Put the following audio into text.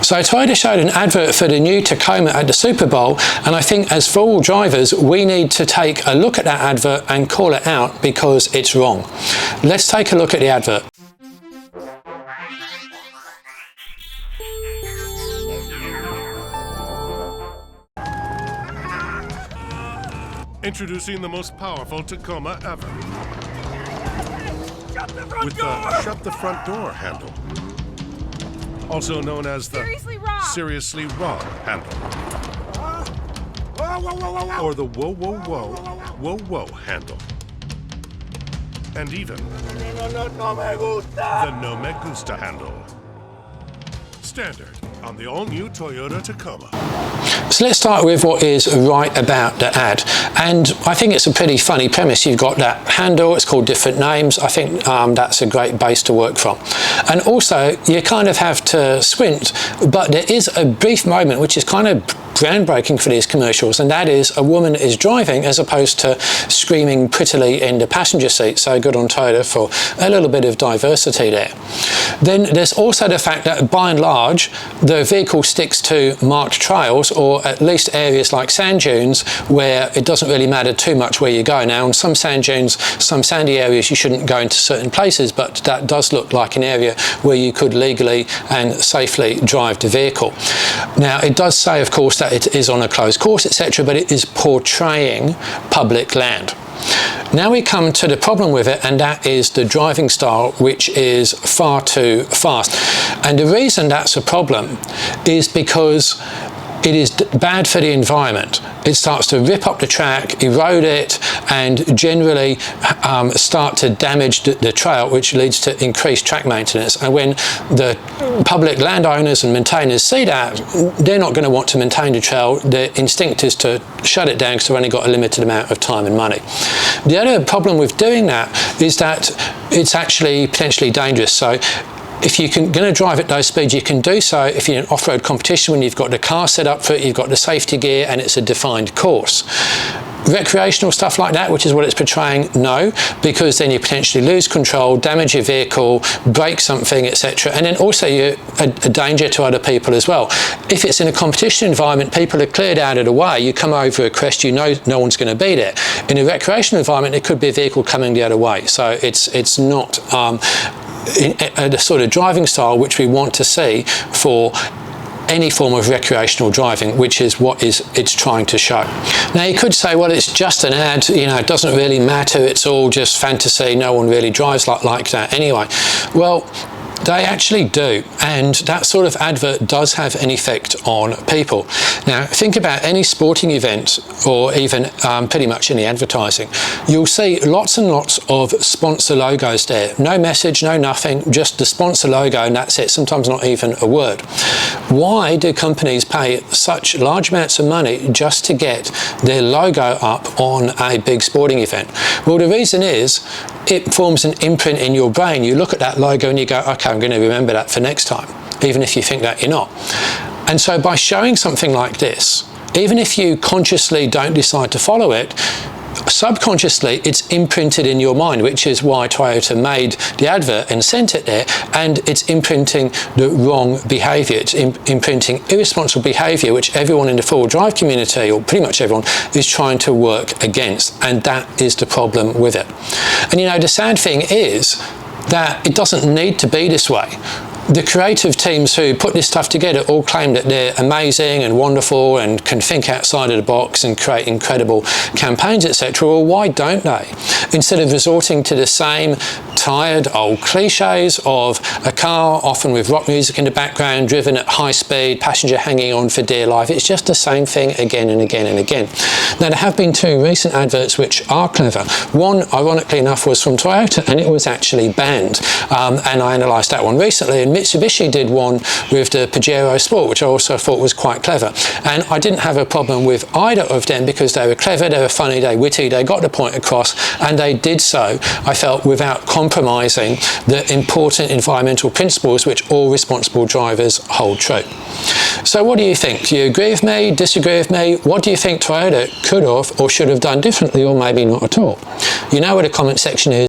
So Toyota showed an advert for the new Tacoma at the Super Bowl, and I think as four-wheel drivers we need to take a look at that advert and call it out because it's wrong. Let's take a look at the advert. Introducing the most powerful Tacoma ever. With the shut the front door handle. Also known as the seriously wrong handle. Or the whoa whoa whoa whoa whoa handle. And even the no me gusta handle. Standard on the all-new Toyota Tacoma. So let's start with what is right about the ad, and I think it's a pretty funny premise. You've got that handle, it's called different names. I think that's a great base to work from. And also you kind of have to squint, but there is a brief moment which is kind of groundbreaking for these commercials, and that is a woman is driving as opposed to screaming prettily in the passenger seat. So good on Toyota for a little bit of diversity there. Then there's also the fact that by and large the vehicle sticks to marked trails, or at least areas like sand dunes where it doesn't really matter too much where you go. Now on some sand dunes, some sandy areas, you shouldn't go into certain places, but that does look like an area where you could legally and safely drive the vehicle. Now it does say of course that it is on a closed course, etc., but it is portraying public land. Now we come to the problem with it, and that is the driving style, which is far too fast. And the reason that's a problem is because it is bad for the environment. It starts to rip up the track, erode it, and generally start to damage the trail, which leads to increased track maintenance. And when the public landowners and maintainers see that, they're not going to want to maintain the trail. Their instinct is to shut it down because they've only got a limited amount of time and money. The other problem with doing that is that it's actually potentially dangerous. So if you're going to drive at those speeds, you can do so if you're in an off-road competition, when you've got the car set up for it, you've got the safety gear, and it's a defined course. Recreational stuff like that, which is what it's portraying, no, because then you potentially lose control, damage your vehicle, break something, etc. And then also you're a danger to other people as well. If it's in a competition environment, people are cleared out of the way, you come over a crest, you know no one's going to be there. In a recreational environment, it could be a vehicle coming the other way. So it's not the sort of driving style which we want to see for any form of recreational driving, which is what it's trying to show. Now you could say, well, it's just an ad, you know, it doesn't really matter, it's all just fantasy, no one really drives like that anyway. Well, they actually do, and that sort of advert does have an effect on people. Now think about any sporting event, or even pretty much any advertising. You'll see lots and lots of sponsor logos there. No message, no nothing, just the sponsor logo, and that's it, sometimes not even a word. Why do companies pay such large amounts of money just to get their logo up on a big sporting event? Well, the reason is it forms an imprint in your brain. You look at that logo and you go, okay, I'm going to remember that for next time, even if you think that you're not. And so by showing something like this, even if you consciously don't decide to follow it, subconsciously it's imprinted in your mind, which is why Toyota made the advert and sent it there, and it's imprinting the wrong behaviour. It's imprinting irresponsible behaviour, which everyone in the four-wheel drive community, or pretty much everyone, is trying to work against, and that is the problem with it. And you know, the sad thing is that it doesn't need to be this way. The creative teams who put this stuff together all claim that they're amazing and wonderful and can think outside of the box and create incredible campaigns, etc. Well, why don't they? Instead of resorting to the same tired old cliches of a car, often with rock music in the background, driven at high speed, passenger hanging on for dear life, it's just the same thing again and again and again. Now, there have been two recent adverts which are clever. One, ironically enough, was from Toyota, and it was actually banned. And I analysed that one recently, and Mitsubishi did one with the Pajero Sport, which I also thought was quite clever. And I didn't have a problem with either of them because they were clever, they were funny, they were witty, they got the point across, and they did so, I felt, without compromising the important environmental principles which all responsible drivers hold true. So what do you think? Do you agree with me, disagree with me? What do you think Toyota could have or should have done differently, or maybe not at all? You know where the comment section is.